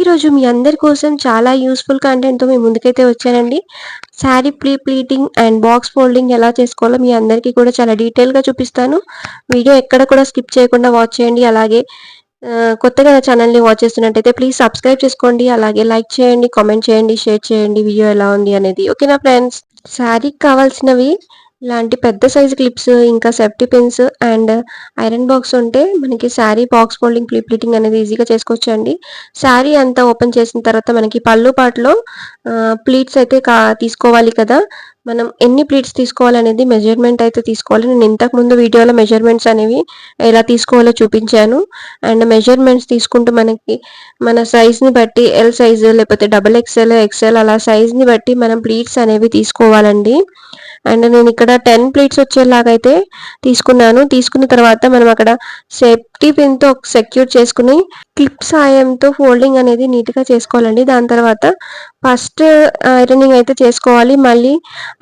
ఈరోజు మీ అందరి కోసం చాలా యూస్ఫుల్ కంటెంట్‌తో మీ ముందుకైతే వచ్చానండి. Sari pleating and box folding ఎలా చేసుకోవాలో మీ అందరికీ కూడా చాలా డీటెయిల్‌గా చూపిస్తాను. వీడియో ఎక్కడ కూడా స్కిప్ చేయకుండా వాచ్ చేయండి. అలాగే కొత్తగా నా ఛానల్‌ని వాచ్ చేస్తున్నట్టయితే ప్లీజ్ సబ్స్క్రైబ్ చేసుకోండి. అలాగే లైక్ చేయండి, కామెంట్ చేయండి, షేర్ చేయండి వీడియో ఎలా ఉంది అనేది. ఓకేనా ఫ్రెండ్స్? శారీకి కావాల్సినవి ఇలాంటి పెద్ద సైజు క్లిప్స్, ఇంకా safety pins and iron box ఉంటే మనకి శారీ బాక్స్ ఫోల్డింగ్, ప్లీటింగ్ అనేది ఈజీగా చేసుకోవచ్చండి. శారీ అంతా ఓపెన్ చేసిన తర్వాత మనకి పళ్ళు పాటులో ప్లీట్స్ అయితే తీసుకోవాలి కదా! మనం ఎన్ని ప్లీట్స్ తీసుకోవాలనేది మెజర్‌మెంట్ అయితే తీసుకోవాలి. నేను ఇంతకుముందు వీడియోలో మెజర్‌మెంట్స్ అనేవి ఎలా తీసుకోవాలో చూపించాను. అండ్ మెజర్‌మెంట్స్ తీసుకుంటూ మనకి మన సైజ్‌ని బట్టి ఎల్ సైజు లేకపోతే డబుల్ ఎక్స్ఎల్, ఎక్స్ఎల్ అలా సైజ్‌ని బట్టి మనం ప్లీట్స్ అనేవి తీసుకోవాలండి. అండ్ నేను ఇక్కడ 10 ప్లీట్స్ వచ్చేలాగైతే తీసుకున్నాను. తీసుకున్న తర్వాత మనం అక్కడ సేఫ్టీ పిన్‌తో సెక్యూర్ చేసుకొని క్లిప్ సాయంతో ఫోల్డింగ్ అనేది నీట్‌గా చేసుకోవాలండి. దాని తర్వాత ఫస్ట్ ఐరనింగ్ అయితే చేసుకోవాలి. మళ్ళీ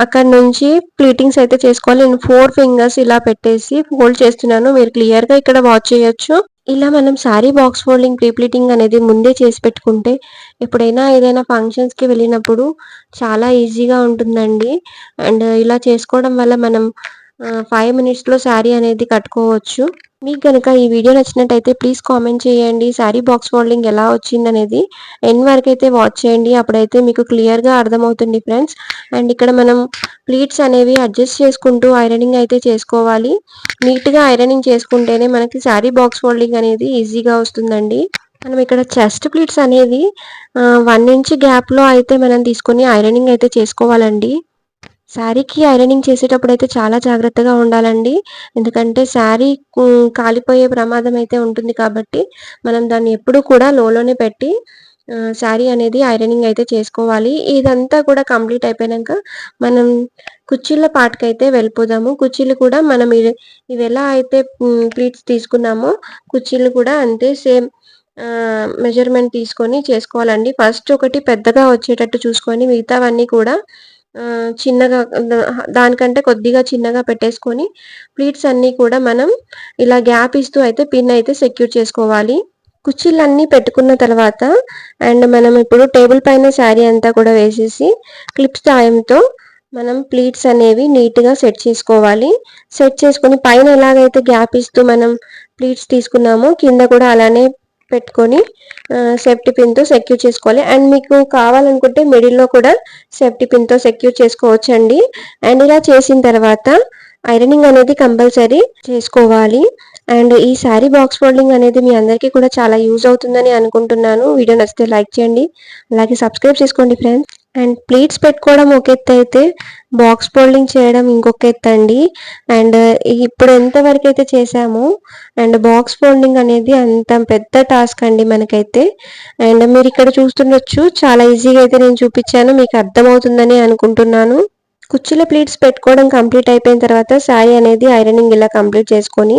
అక్కడి నుంచి ప్లీటింగ్స్ అయితే చేసుకోవాలి. నేను 4 ఫింగర్స్ ఇలా పెట్టేసి ఫోల్డ్ చేస్తున్నాను. మీరు క్లియర్‌గా ఇక్కడ వాచ్ చేయొచ్చు. ఇలా మనం శారీ బాక్స్ ఫోల్డింగ్, ప్లీటింగ్ అనేది ముందే చేసి పెట్టుకుంటే ఎప్పుడైనా ఏదైనా ఫంక్షన్స్‌కి వెళ్ళినప్పుడు చాలా ఈజీగా ఉంటుందండి. అండ్ ఇలా చేసుకోవడం వల్ల మనం 5 మినిట్స్‌లో శారీ అనేది కట్టుకోవచ్చు. మీకు గనుక ఈ వీడియో నచ్చినట్టయితే ప్లీజ్ కామెంట్ చేయండి. శారీ బాక్స్ ఫోల్డింగ్ ఎలా వచ్చిందనేది ఎండ్ వరకైతే వాచ్ చేయండి. అప్పుడైతే మీకు క్లియర్‌గా అర్థమవుతుంది ఫ్రెండ్స్. అండ్ ఇక్కడ మనం ప్లీట్స్ అనేవి అడ్జస్ట్ చేసుకుంటూ ఐరనింగ్ అయితే చేసుకోవాలి. నీట్‌గా ఐరనింగ్ చేసుకుంటేనే మనకి శారీ బాక్స్ ఫోల్డింగ్ అనేది ఈజీగా వస్తుందండి. మనం ఇక్కడ చెస్ట్ ప్లీట్స్ అనేది 1 ఇంచ్ గ్యాప్‌లో అయితే మనం తీసుకొని ఐరనింగ్ అయితే చేసుకోవాలండి. శారీకి ఐరనింగ్ చేసేటప్పుడైతే చాలా జాగ్రత్తగా ఉండాలండి. ఎందుకంటే శారీ కాలిపోయే ప్రమాదం అయితే ఉంటుంది కాబట్టి, మనం దాన్ని ఎప్పుడూ కూడా లోనే పెట్టి శారీ అనేది ఐరనింగ్ అయితే చేసుకోవాలి. ఇదంతా కూడా కంప్లీట్ అయిపోయినంక మనం కుచ్చిళ్ళ పార్ట్‌కైతే వెళ్ళిపోదాము. కుచ్చిళ్ళు కూడా మనం ఇవెలా అయితే ప్లీట్స్ తీసుకున్నామో కుచ్చిళ్ళు కూడా అంతే సేమ్ మెజర్‌మెంట్ తీసుకొని చేసుకోవాలండి. ఫస్ట్ ఒకటి పెద్దగా వచ్చేటట్టు చూసుకొని మిగతావన్నీ కూడా చిన్నగా దానికంటే కొద్దిగా చిన్నగా పెట్టేసుకొని ప్లీట్స్ అన్నీ కూడా మనం ఇలా గ్యాప్ ఇస్తూ అయితే పిన్ అయితే సెక్యూర్ చేసుకోవాలి. కుచ్చిళ్ళన్నీ పెట్టుకున్న తర్వాత అండ్ మనం ఇప్పుడు టేబుల్ పైన శారీ అంతా కూడా వేసేసి క్లిప్ సాయంతో మనం ప్లీట్స్ అనేవి నీట్‌గా సెట్ చేసుకోవాలి. సెట్ చేసుకొని పైన ఎలాగైతే గ్యాప్ ఇస్తూ మనం ప్లీట్స్ తీసుకున్నామో కింద కూడా అలానే పెట్టుకొని సేఫ్టీ పిన్‌తో సెక్యూర్ చేసుకోవాలి. అండ్ మీకు కావాలనుకుంటే మిడిల్‌లో కూడా సేఫ్టీ పిన్‌తో సెక్యూర్ చేసుకోవచ్చండి. అండ్ ఇలా చేసిన తర్వాత ఐరనింగ్ అనేది కంపల్సరీ చేసుకోవాలి. అండ్ ఈ శారీ బాక్స్ ఫోల్డింగ్ అనేది మీ అందరికీ కూడా చాలా యూజ్ అవుతుందని అనుకుంటున్నాను. వీడియో నచ్చితే లైక్ చేయండి. అలాగే సబ్స్క్రైబ్ చేసుకోండి ఫ్రెండ్స్. అండ్ ప్లీట్స్ పెట్టుకోవడం ఒక ఎత్తు అయితే బాక్స్ ఫోల్డింగ్ చేయడం ఇంకొక ఎత్తు అండి. అండ్ ఇప్పుడు ఎంతవరకైతే చేసామో అండ్ బాక్స్ ఫోల్డింగ్ అనేది అంత పెద్ద టాస్క్ అండి మనకైతే. అండ్ మీరు ఇక్కడ చూస్తుండొచ్చు చాలా ఈజీగా అయితే నేను చూపించాను. మీకు అర్థమవుతుందని అనుకుంటున్నాను. కుర్చీల ప్లీట్స్ పెట్టుకోవడం కంప్లీట్ అయిపోయిన తర్వాత శారీ అనేది ఐరనింగ్ ఇలా కంప్లీట్ చేసుకొని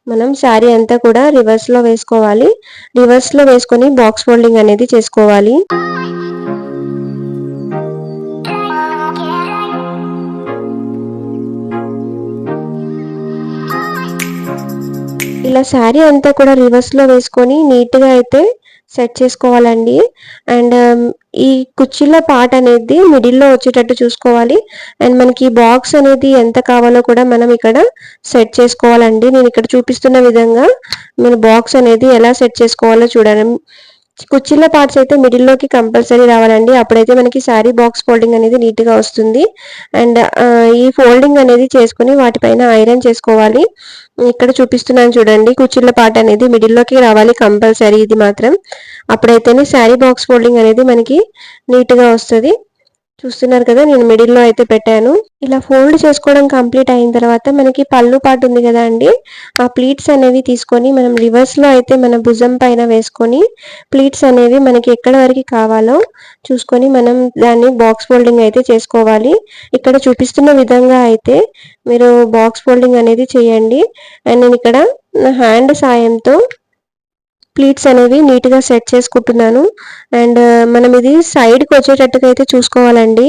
మనం శారీ అంతా కూడా రివర్స్‌లో వేసుకోవాలి. రివర్స్‌లో వేసుకొని బాక్స్ ఫోల్డింగ్ అనేది చేసుకోవాలి. ఇలా శారీ అంతా కూడా రివర్స్‌లో వేసుకొని నీట్‌గా అయితే సెట్ చేసుకోవాలండి. అండ్ ఈ కుర్చీల పార్ట్ అనేది మిడిల్‌లో వచ్చేటట్టు చూసుకోవాలి. అండ్ మనకి బాక్స్ అనేది ఎంత కావాలో కూడా మనం ఇక్కడ సెట్ చేసుకోవాలండి. నేను ఇక్కడ చూపిస్తున్న విధంగా మీరు బాక్స్ అనేది ఎలా సెట్ చేసుకోవాలో చూడండి. కుర్చీల పార్ట్స్ అయితే మిడిల్‌లోకి కంపల్సరీ రావాలండి. అప్పుడైతే మనకి శారీ బాక్స్ ఫోల్డింగ్ అనేది నీట్‌గా వస్తుంది. అండ్ ఈ ఫోల్డింగ్ అనేది చేసుకొని వాటిపైన ఐరన్ చేసుకోవాలి. ఇక్కడ చూపిస్తున్నాను చూడండి. కుర్చీల పార్ట్ అనేది మిడిల్‌లోకి రావాలి కంపల్సరీ ఇది మాత్రం. అప్పుడైతేనే శారీ బాక్స్ ఫోల్డింగ్ అనేది మనకి నీట్‌గా వస్తది. చూస్తున్నారు కదా! నేను మిడిల్‌లో అయితే పెట్టాను. ఇలా ఫోల్డ్ చేసుకోవడం కంప్లీట్ అయిన తర్వాత మనకి పళ్ళు పార్ట్ ఉంది కదా అండి. ఆ ప్లీట్స్ అనేవి తీసుకొని మనం రివర్స్‌లో అయితే మన భుజం పైన వేసుకొని ప్లీట్స్ అనేవి మనకి ఎక్కడ వరకు కావాలో చూసుకొని మనం దాన్ని బాక్స్ ఫోల్డింగ్ అయితే చేసుకోవాలి. ఇక్కడ చూపిస్తున్న విధంగా అయితే మీరు బాక్స్ ఫోల్డింగ్ అనేది చేయండి. అండ్ నేను ఇక్కడ నా హ్యాండ్ సాయంతో ప్లీట్స్ అనేవి నీట్‌గా సెట్ చేసుకుంటున్నాను. అండ్ మనం ఇది సైడ్‌కి వచ్చేటట్టుగా అయితే చూసుకోవాలండి.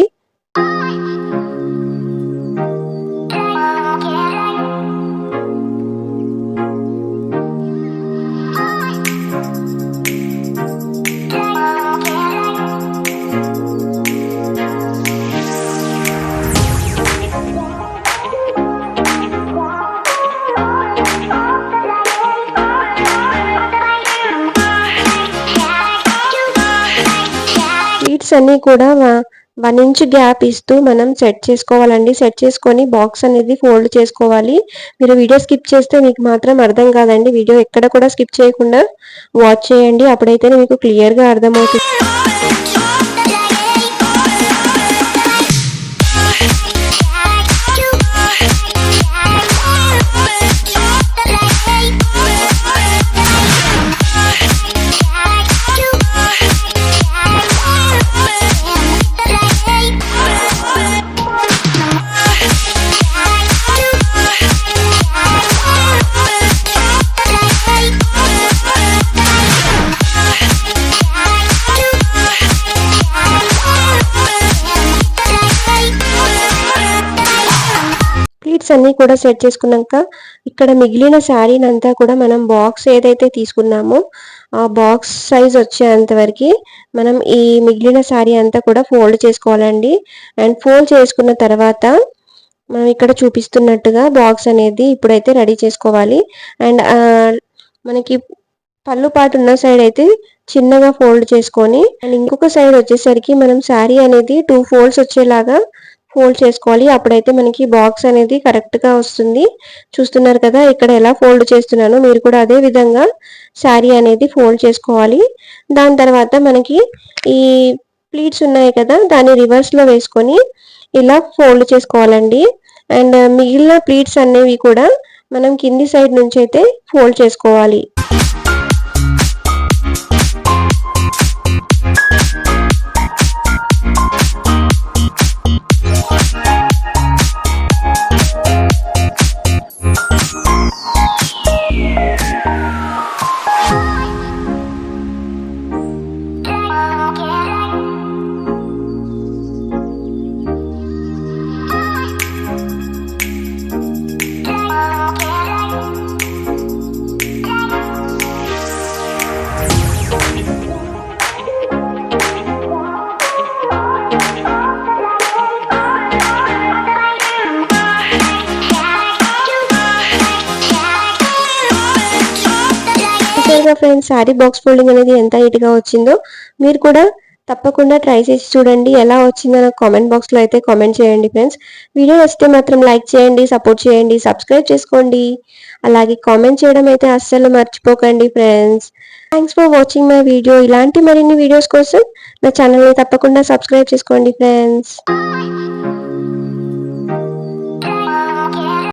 ప్లీట్స్ అన్నీ కూడా 1 ఇంచ్ గ్యాప్ ఇస్తూ మనం సెట్ చేసుకోవాలండి. సెట్ చేసుకొని బాక్స్ అనేది ఫోల్డ్ చేసుకోవాలి. మీరు వీడియో స్కిప్ చేస్తే మీకు మాత్రం అర్థం కాదండి. వీడియో ఎక్కడ కూడా స్కిప్ చేయకుండా వాచ్ చేయండి. అప్పుడైతేనే మీకు క్లియర్గా అర్థమవుతుంది. ప్లీట్స్ అన్నీ కూడా సెట్ చేసుకున్నాక ఇక్కడ మిగిలిన శారీనంతా కూడా మనం బాక్స్ ఏదైతే తీసుకున్నామో ఆ బాక్స్ సైజ్ వచ్చేంత వరకు మనం ఈ మిగిలిన శారీ అంతా కూడా ఫోల్డ్ చేసుకోవాలండి. అండ్ ఫోల్డ్ చేసుకున్న తర్వాత మనం ఇక్కడ చూపిస్తున్నట్టుగా బాక్స్ అనేది ఇప్పుడైతే రెడీ చేసుకోవాలి. అండ్ మనకి పళ్ళు పాటు ఉన్న సైడ్ అయితే చిన్నగా ఫోల్డ్ చేసుకొని అండ్ ఇంకొక సైడ్ వచ్చేసరికి మనం శారీ అనేది 2 ఫోల్డ్స్ వచ్చేలాగా ఫోల్డ్ చేసుకోవాలి. అప్పుడైతే మనకి బాక్స్ అనేది కరెక్ట్గా వస్తుంది. చూస్తున్నారు కదా ఇక్కడ ఎలా ఫోల్డ్ చేస్తున్నానో మీరు కూడా అదే విధంగా శారీ అనేది ఫోల్డ్ చేసుకోవాలి. దాని తర్వాత మనకి ఈ ప్లీట్స్ ఉన్నాయి కదా దాన్ని రివర్స్లో వేసుకొని ఇలా ఫోల్డ్ చేసుకోవాలండి. అండ్ మిగిలిన ప్లీట్స్ అనేవి కూడా మనం కింది సైడ్ నుంచి అయితే ఫోల్డ్ చేసుకోవాలి. ఫ్రెండ్స్ శారీ బాక్స్ ఫోల్డింగ్ అనేది ఎంత నీట్గా వచ్చిందో మీరు కూడా తప్పకుండా ట్రై చేసి చూడండి. ఎలా వచ్చిందో నాకు కామెంట్ బాక్స్లో అయితే కామెంట్ చేయండి ఫ్రెండ్స్. వీడియో నచ్చితే మాత్రం లైక్ చేయండి, సపోర్ట్ చేయండి, సబ్స్క్రైబ్ చేసుకోండి. అలాగే కామెంట్ చేయడం అయితే అస్సలు మర్చిపోకండి friends. Thanks for watching my video. ఇలాంటి మరిన్ని వీడియోస్ కోసం నా ఛానల్ని తప్పకుండా సబ్స్క్రైబ్ చేసుకోండి ఫ్రెండ్స్.